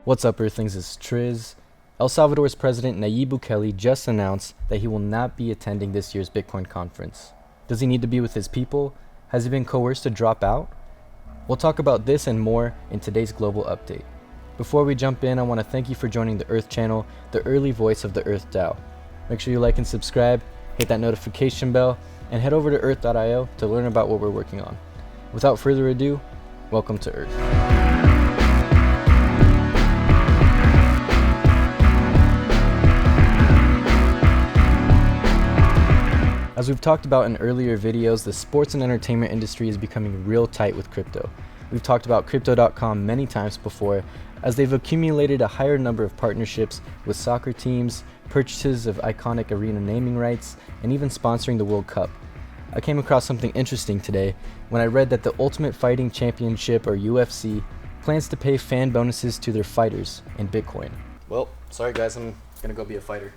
What's up, Earthlings? It's Triz. El Salvador's President Nayib Bukele just announced that he will not be attending this year's Bitcoin conference. Does he need to be with his people? Has he been coerced to drop out? We'll talk about this and more in today's Global Update. Before we jump in, I want to thank you for joining the Earth Channel, the early voice of the Earth DAO. Make sure you like and subscribe, hit that notification bell, and head over to earth.io to learn about what we're working on. Without further ado, welcome to Earth. As we've talked about in earlier videos, the sports and entertainment industry is becoming real tight with crypto. We've talked about Crypto.com many times before, as they've accumulated a higher number of partnerships with soccer teams, purchases of iconic arena naming rights, and even sponsoring the World Cup. I came across something interesting today when I read that the Ultimate Fighting Championship, or UFC, plans to pay fan bonuses to their fighters in Bitcoin. Well, sorry guys, I'm gonna go be a fighter.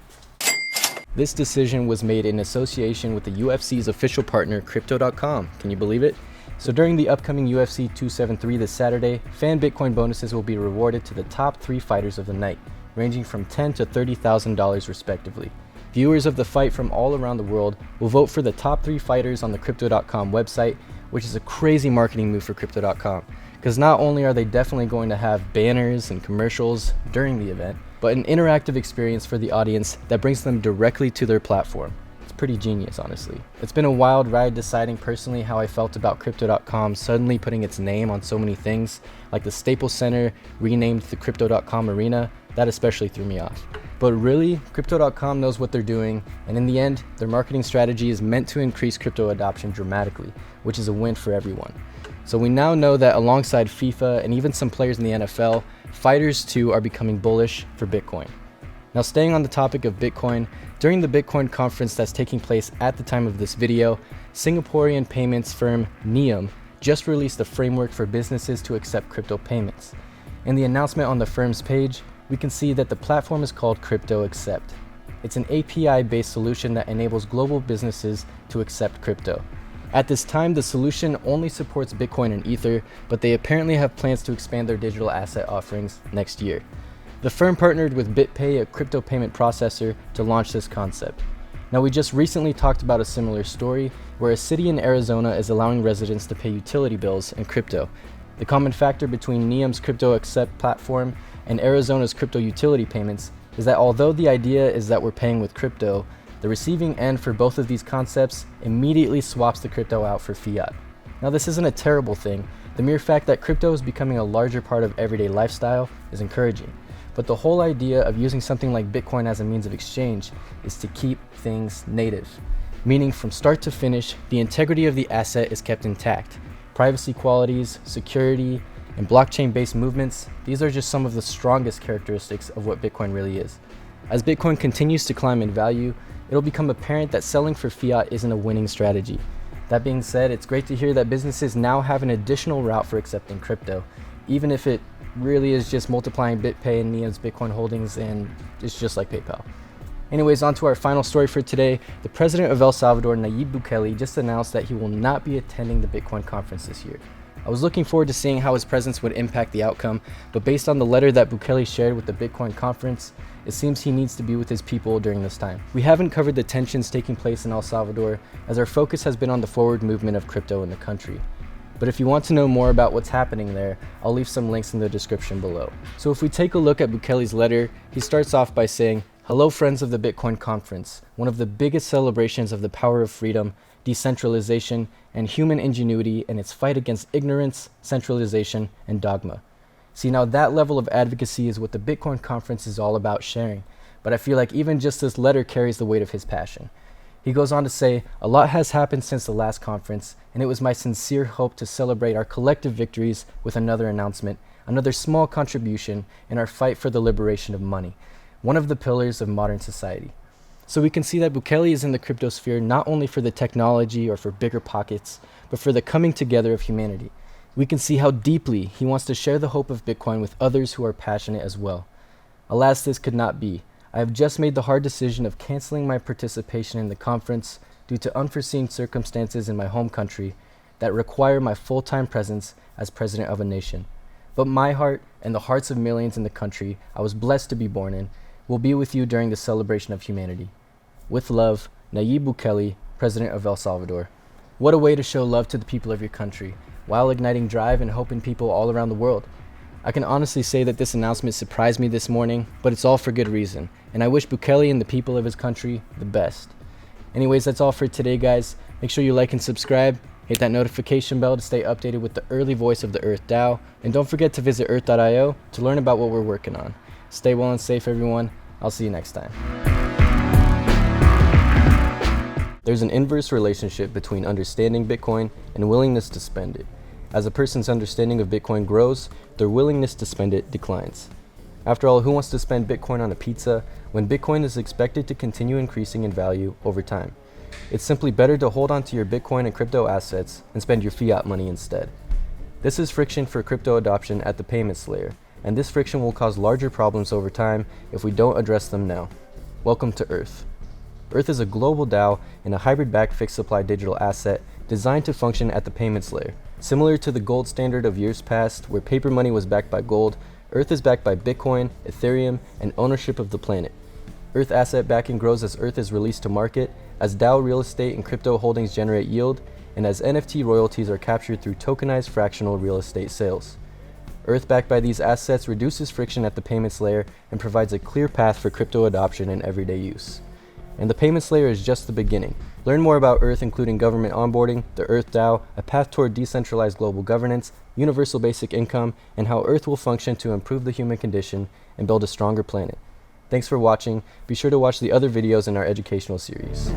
This decision was made in association with the UFC's official partner, Crypto.com. Can you believe it? So during the upcoming UFC 273 this Saturday, fan Bitcoin bonuses will be rewarded to the top 3 fighters of the night, ranging from $10,000 to $30,000 respectively. Viewers of the fight from all around the world will vote for the top 3 fighters on the Crypto.com website, which is a crazy marketing move for Crypto.com. Because not only are they definitely going to have banners and commercials during the event, but an interactive experience for the audience that brings them directly to their platform. It's pretty genius, honestly. It's been a wild ride deciding personally how I felt about Crypto.com suddenly putting its name on so many things, like the Staples Center renamed the Crypto.com Arena. That especially threw me off. But really, Crypto.com knows what they're doing, and in the end, their marketing strategy is meant to increase crypto adoption dramatically, which is a win for everyone. So we now know that alongside FIFA and even some players in the NFL, fighters too are becoming bullish for Bitcoin. Now, staying on the topic of Bitcoin, during the Bitcoin conference that's taking place at the time of this video, Singaporean payments firm Nium just released a framework for businesses to accept crypto payments. In the announcement on the firm's page, we can see that the platform is called Crypto Accept. It's an API-based solution that enables global businesses to accept crypto. At this time, the solution only supports Bitcoin and Ether, but they apparently have plans to expand their digital asset offerings next year. The firm partnered with BitPay, a crypto payment processor, to launch this concept. Now, we just recently talked about a similar story where a city in Arizona is allowing residents to pay utility bills in crypto. The common factor between Nium's Crypto Accept platform and Arizona's crypto utility payments is that although the idea is that we're paying with crypto, the receiving end for both of these concepts immediately swaps the crypto out for fiat. Now, this isn't a terrible thing. The mere fact that crypto is becoming a larger part of everyday lifestyle is encouraging. But the whole idea of using something like Bitcoin as a means of exchange is to keep things native, meaning from start to finish, the integrity of the asset is kept intact. Privacy qualities, security, and blockchain-based movements, these are just some of the strongest characteristics of what Bitcoin really is. As Bitcoin continues to climb in value, it'll become apparent that selling for fiat isn't a winning strategy. That being said, it's great to hear that businesses now have an additional route for accepting crypto, even if it really is just multiplying BitPay and Nium's Bitcoin holdings, and it's just like PayPal. Anyways, on to our final story for today. The president of El Salvador, Nayib Bukele, just announced that he will not be attending the Bitcoin conference this year. I was looking forward to seeing how his presence would impact the outcome, but based on the letter that Bukele shared with the Bitcoin conference, it seems he needs to be with his people during this time. We haven't covered the tensions taking place in El Salvador, as our focus has been on the forward movement of crypto in the country. But if you want to know more about what's happening there, I'll leave some links in the description below. So if we take a look at Bukele's letter, he starts off by saying, "Hello friends of the Bitcoin conference, one of the biggest celebrations of the power of freedom, decentralization, and human ingenuity in its fight against ignorance, centralization, and dogma." See, now that level of advocacy is what the Bitcoin conference is all about sharing, but I feel like even just this letter carries the weight of his passion. He goes on to say, "A lot has happened since the last conference, and it was my sincere hope to celebrate our collective victories with another announcement, another small contribution in our fight for the liberation of money, one of the pillars of modern society." So we can see that Bukele is in the crypto sphere not only for the technology or for bigger pockets, but for the coming together of humanity. We can see how deeply he wants to share the hope of Bitcoin with others who are passionate as well. Alas, this could not be. I have just made the hard decision of canceling my participation in the conference due to unforeseen circumstances in my home country that require my full-time presence as president of a nation. But my heart and the hearts of millions in the country I was blessed to be born in, will be with you during the celebration of humanity. With love, Nayib Bukele, President of El Salvador. What a way to show love to the people of your country, while igniting drive and hope in people all around the world. I can honestly say that this announcement surprised me this morning, but it's all for good reason, and I wish Bukele and the people of his country the best. Anyways, that's all for today, guys. Make sure you like and subscribe, hit that notification bell to stay updated with the early voice of the Earth DAO, and don't forget to visit earth.io to learn about what we're working on. Stay well and safe, everyone. I'll see you next time. There's an inverse relationship between understanding Bitcoin and willingness to spend it. As a person's understanding of Bitcoin grows, their willingness to spend it declines. After all, who wants to spend Bitcoin on a pizza when Bitcoin is expected to continue increasing in value over time? It's simply better to hold on to your Bitcoin and crypto assets and spend your fiat money instead. This is friction for crypto adoption at the payments layer, and this friction will cause larger problems over time if we don't address them now. Welcome to Earth. Earth is a global DAO and a hybrid-backed fixed supply digital asset designed to function at the payments layer. Similar to the gold standard of years past, where paper money was backed by gold, Earth is backed by Bitcoin, Ethereum, and ownership of the planet. Earth asset backing grows as Earth is released to market, as DAO real estate and crypto holdings generate yield, and as NFT royalties are captured through tokenized fractional real estate sales. Earth backed by these assets reduces friction at the payments layer and provides a clear path for crypto adoption and everyday use. And the payments layer is just the beginning. Learn more about Earth, including government onboarding, the Earth DAO, a path toward decentralized global governance, universal basic income, and how Earth will function to improve the human condition and build a stronger planet. Thanks for watching. Be sure to watch the other videos in our educational series.